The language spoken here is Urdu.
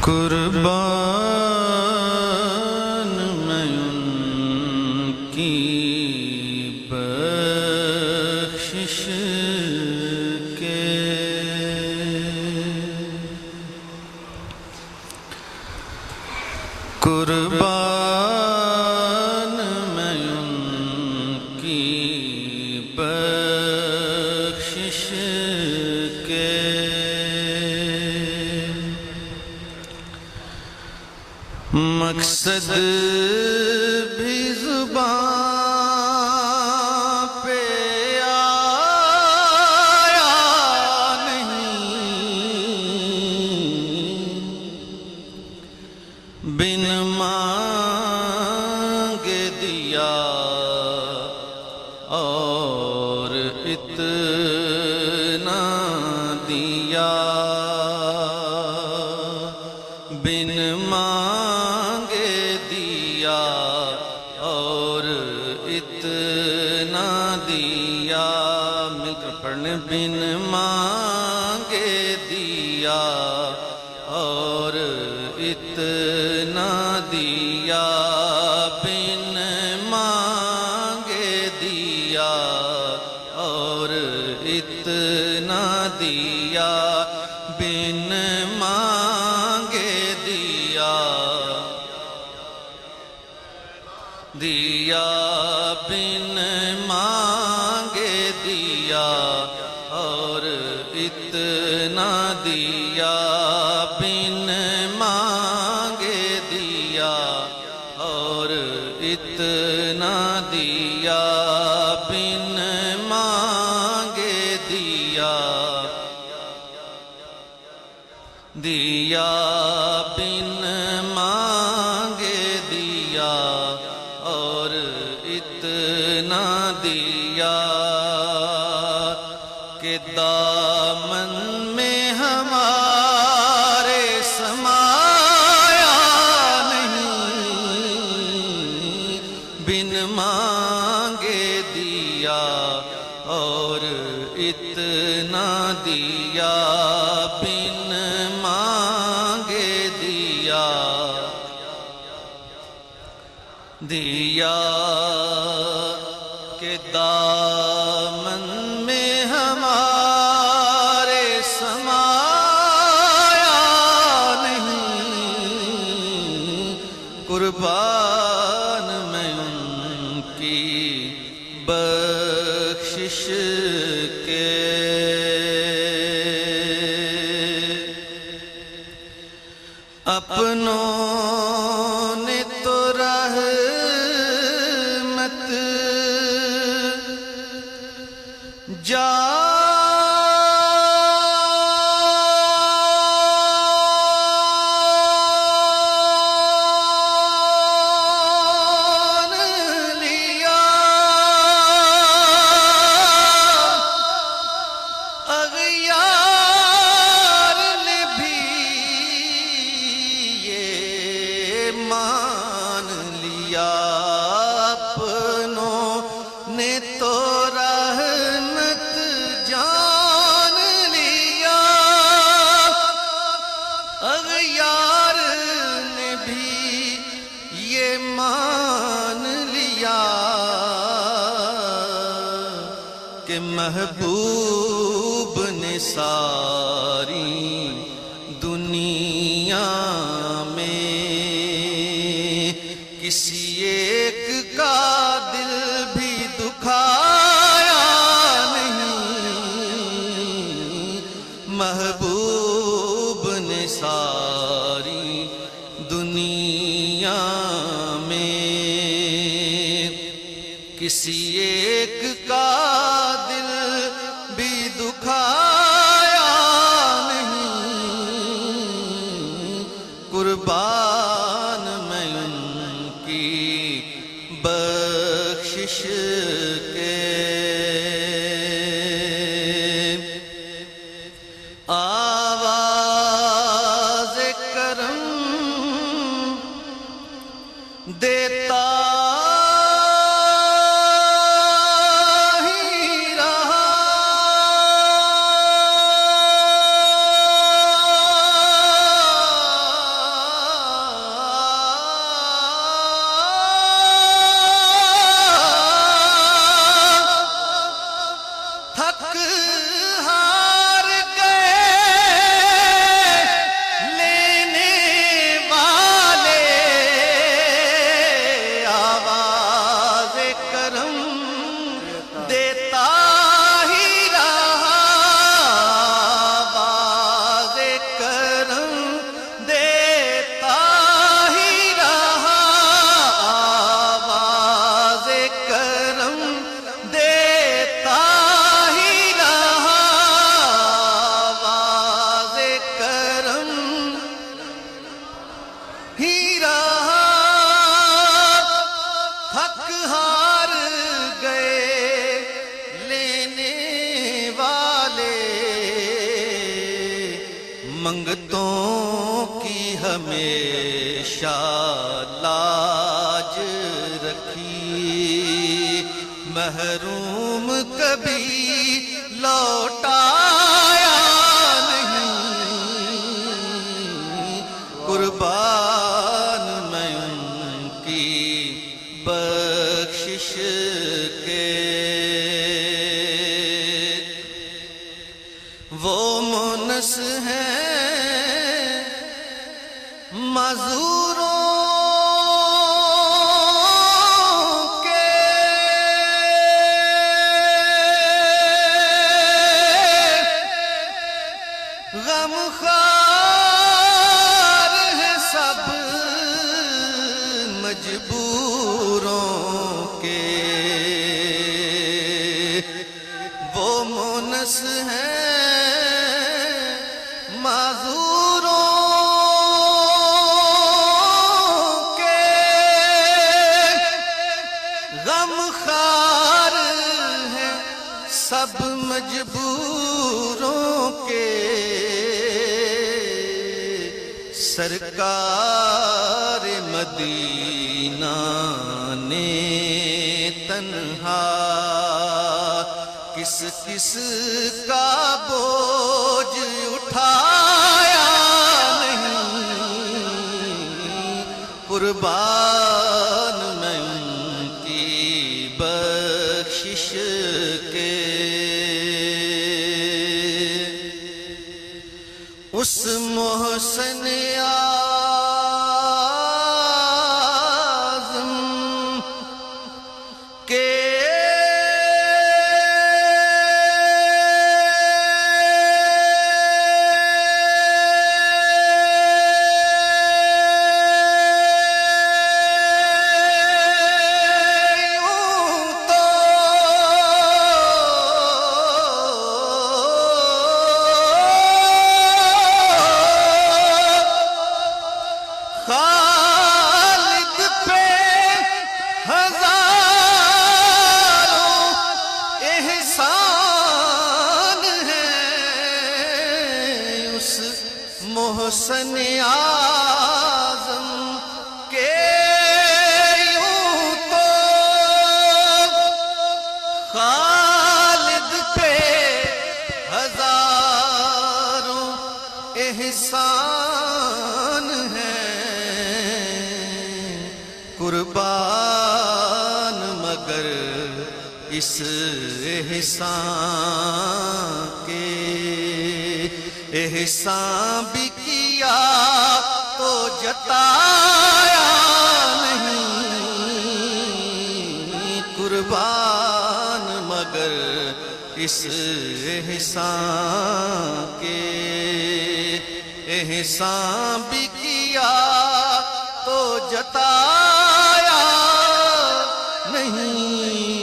قربان میں ان کی بخشش کے قربان میں ان کی بخشش کے مقصد بھی زبان پہ آیا نہیں، بن مانگے دیا اور اتنا دیا، بن مانگے دیا اور اتنا دیا، مل کر پڑھنے، بن مانگے دیا اور اتنا دیا، بن مانگے دیا اور اتنا دیا، بن مانگے دیا دیا، بن مانگے دیا اور اتنا دیا، بن مانگے دیا اور اتنا دیا، بن مانگے دیا دیا، بن مانگے دیا اور اتنا دیا، کہ دامن میں ہمارے سمایا نہیں، بن مانگے دیا اور اتنا دیا، بن مانگے دیا دیا، کہ دامن میں ہمارے سمایا نہیں، قربان میں ان کی بخشش کے اپنوں نے تو رحمت جان لیا، اغیار نے بھی یہ مان لیا، اپنوں نے تو رحمت جان لیا، اغیار نے بھی یہ مان لیا، کہ محبوب نے ساری دنیا میں کسی ایک کا دل بھی دکھایا نہیں، محبوب نے ساری دنیا میں کسی ایک کا دل بھی دکھایا نہیں، قربان میں ان کی بخشش کے آواز کرم دیتا منگتوں کی ہمیشہ لاج رکھی، محروم کبھی لوٹایا نہیں، قربان میں ان کی بخشش کے۔ وہ مونس ہیں معذوروں کے، غم خوار ہیں سب مجبوروں کے۔ وہ مونس ہیں معذوروں کے، غم خوار ہیں سب مجبوروں کے۔ سرکار مدینہ نے تنہا کس کس کا بوجھ اٹھایا نہیں، قربان میں ان کی بخشش کے۔ اس محسن اعظم کے خالد پہ ہزاروں احسان ہے، اس محسن اعظم کے یوں تو خالد پہ ہزاروں احسان ہے، قربان مگر اس احسان کے۔ احسان بھی کیا تو جتایا نہیں، قربان مگر اس احسان کے۔ احسان بھی کیا تو جتایا نہیں۔